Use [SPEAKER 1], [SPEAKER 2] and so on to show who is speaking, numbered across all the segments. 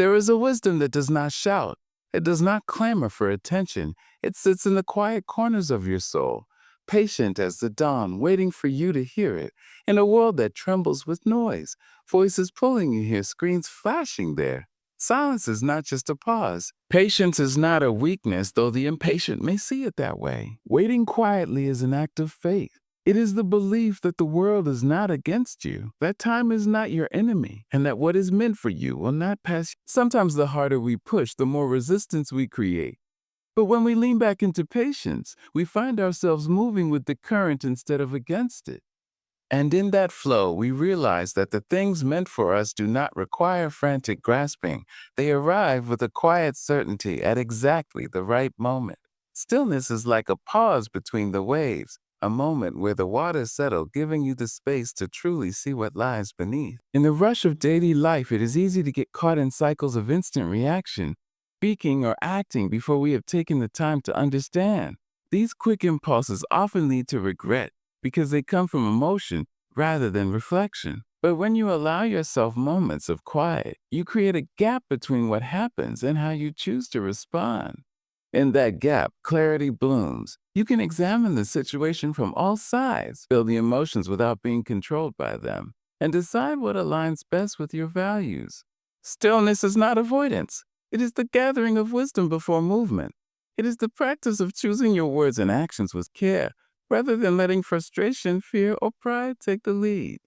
[SPEAKER 1] There is a wisdom that does not shout. It does not clamor for attention. It sits in the quiet corners of your soul, patient as the dawn, waiting for you to hear it. In a world that trembles with noise, voices pulling you here, screens flashing there. Silence is not just a pause. Patience is not a weakness, though the impatient may see it that way. Waiting quietly is an act of faith. It is the belief that the world is not against you, that time is not your enemy, and that what is meant for you will not pass. Sometimes the harder we push, the more resistance we create. But when we lean back into patience, we find ourselves moving with the current instead of against it. And in that flow, we realize that the things meant for us do not require frantic grasping. They arrive with a quiet certainty at exactly the right moment. Stillness is like a pause between the waves, a moment where the waters settle, giving you the space to truly see what lies beneath. In the rush of daily life, it is easy to get caught in cycles of instant reaction, speaking or acting before we have taken the time to understand. These quick impulses often lead to regret, because they come from emotion rather than reflection. But when you allow yourself moments of quiet, you create a gap between what happens and how you choose to respond. In that gap, clarity blooms. You can examine the situation from all sides, feel the emotions without being controlled by them, and decide what aligns best with your values. Stillness is not avoidance. It is the gathering of wisdom before movement. It is the practice of choosing your words and actions with care, rather than letting frustration, fear, or pride take the lead.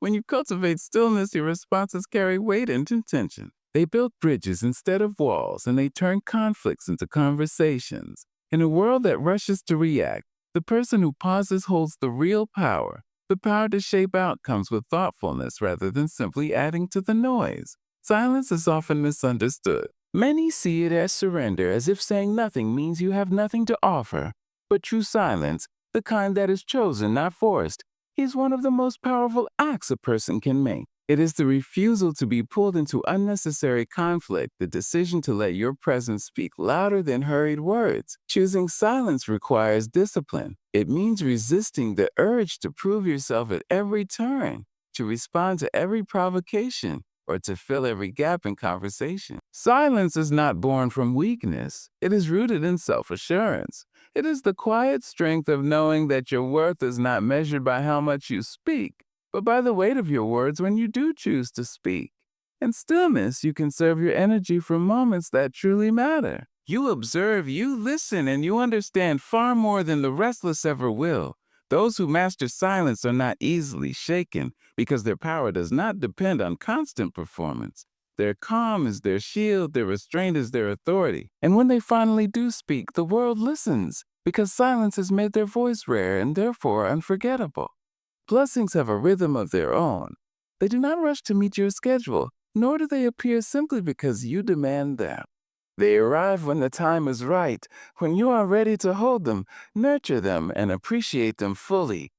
[SPEAKER 1] When you cultivate stillness, your responses carry weight and intention. They build bridges instead of walls, and they turn conflicts into conversations. In a world that rushes to react, the person who pauses holds the real power, the power to shape outcomes with thoughtfulness rather than simply adding to the noise. Silence is often misunderstood. Many see it as surrender, as if saying nothing means you have nothing to offer. But true silence, the kind that is chosen, not forced, is one of the most powerful acts a person can make. It is the refusal to be pulled into unnecessary conflict, the decision to let your presence speak louder than hurried words. Choosing silence requires discipline. It means resisting the urge to prove yourself at every turn, to respond to every provocation, or to fill every gap in conversation. Silence is not born from weakness. It is rooted in self-assurance. It is the quiet strength of knowing that your worth is not measured by how much you speak, but by the weight of your words when you do choose to speak. In stillness, you conserve your energy for moments that truly matter. You observe, you listen, and you understand far more than the restless ever will. Those who master silence are not easily shaken because their power does not depend on constant performance. Their calm is their shield, their restraint is their authority. And when they finally do speak, the world listens because silence has made their voice rare and therefore unforgettable. Blessings have a rhythm of their own. They do not rush to meet your schedule, nor do they appear simply because you demand them. They arrive when the time is right, when you are ready to hold them, nurture them, and appreciate them fully.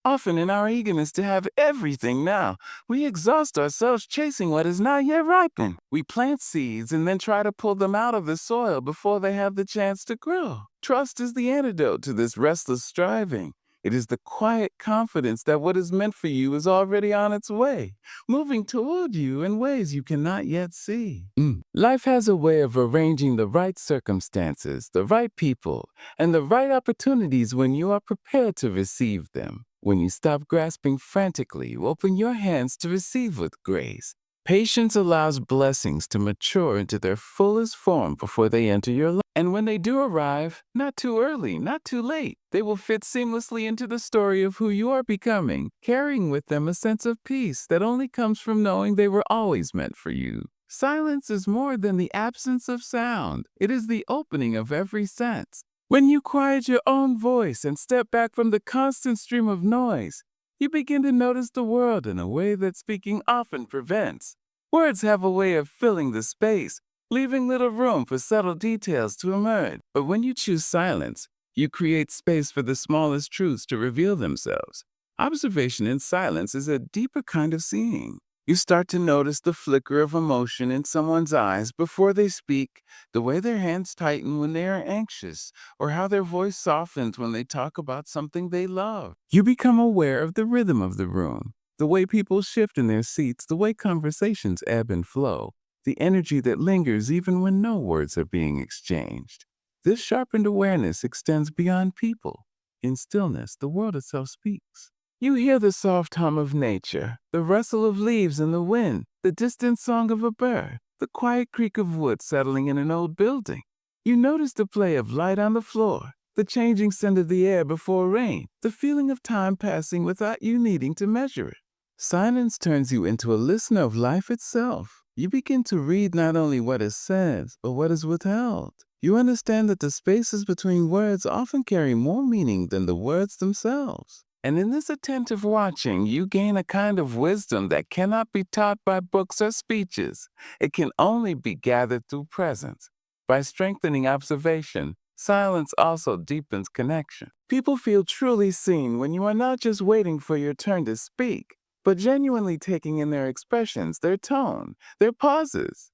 [SPEAKER 1] Often in our eagerness to have everything now, we exhaust ourselves chasing what is not yet ripened. We plant seeds and then try to pull them out of the soil before they have the chance to grow. Trust is the antidote to this restless striving. It is the quiet confidence that what is meant for you is already on its way, moving toward you in ways you cannot yet see. Life has a way of arranging the right circumstances, the right people, and the right opportunities when you are prepared to receive them. When you stop grasping frantically, you open your hands to receive with grace. Patience allows blessings to mature into their fullest form before they enter your life. And when they do arrive, not too early, not too late, they will fit seamlessly into the story of who you are becoming, carrying with them a sense of peace that only comes from knowing they were always meant for you. Silence is more than the absence of sound. It is the opening of every sense. When you quiet your own voice and step back from the constant stream of noise, you begin to notice the world in a way that speaking often prevents. Words have a way of filling the space, leaving little room for subtle details to emerge. But when you choose silence, you create space for the smallest truths to reveal themselves. Observation in silence is a deeper kind of seeing. You start to notice the flicker of emotion in someone's eyes before they speak, the way their hands tighten when they are anxious, or how their voice softens when they talk about something they love. You become aware of the rhythm of the room, the way people shift in their seats, the way conversations ebb and flow. the energy that lingers even when no words are being exchanged. This sharpened awareness extends beyond people. In stillness, the world itself speaks. You hear the soft hum of nature, the rustle of leaves in the wind, the distant song of a bird, the quiet creak of wood settling in an old building. You notice the play of light on the floor, the changing scent of the air before rain, the feeling of time passing without you needing to measure it. Silence turns you into a listener of life itself. You begin to read not only what is said, but what is withheld. You understand that the spaces between words often carry more meaning than the words themselves. And in this attentive watching, you gain a kind of wisdom that cannot be taught by books or speeches. It can only be gathered through presence. By strengthening observation, silence also deepens connection. People feel truly seen when you are not just waiting for your turn to speak, but genuinely taking in their expressions, their tone, their pauses.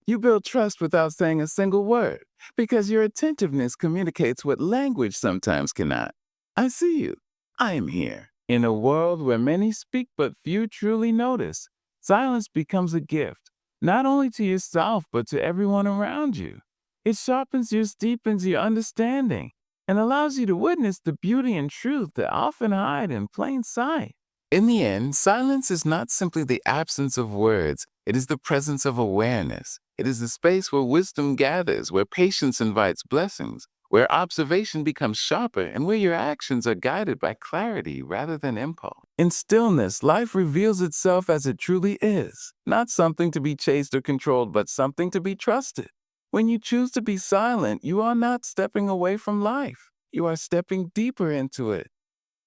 [SPEAKER 1] You build trust without saying a single word, because your attentiveness communicates what language sometimes cannot. I see you. I am here. In a world where many speak but few truly notice, silence becomes a gift, not only to yourself but to everyone around you. It sharpens your, deepens your understanding, and allows you to witness the beauty and truth that often hide in plain sight. In the end, silence is not simply the absence of words, it is the presence of awareness. It is the space where wisdom gathers, where patience invites blessings, where observation becomes sharper, and where your actions are guided by clarity rather than impulse. In stillness, life reveals itself as it truly is, not something to be chased or controlled, but something to be trusted. When you choose to be silent, you are not stepping away from life. You are stepping deeper into it.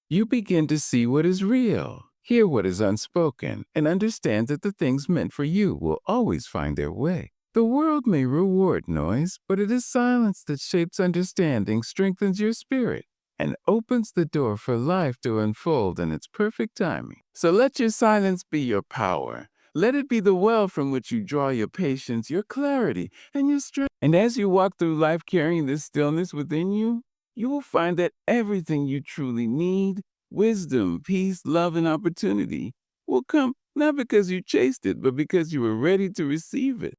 [SPEAKER 1] You begin to see what is real, hear what is unspoken, and understand that the things meant for you will always find their way. The world may reward noise, but it is silence that shapes understanding, strengthens your spirit, and opens the door for life to unfold in its perfect timing. So let your silence be your power. Let it be the well from which you draw your patience, your clarity, and your strength. And as you walk through life carrying this stillness within you, you will find that everything you truly need, wisdom, peace, love, and opportunity, will come not because you chased it, but because you were ready to receive it.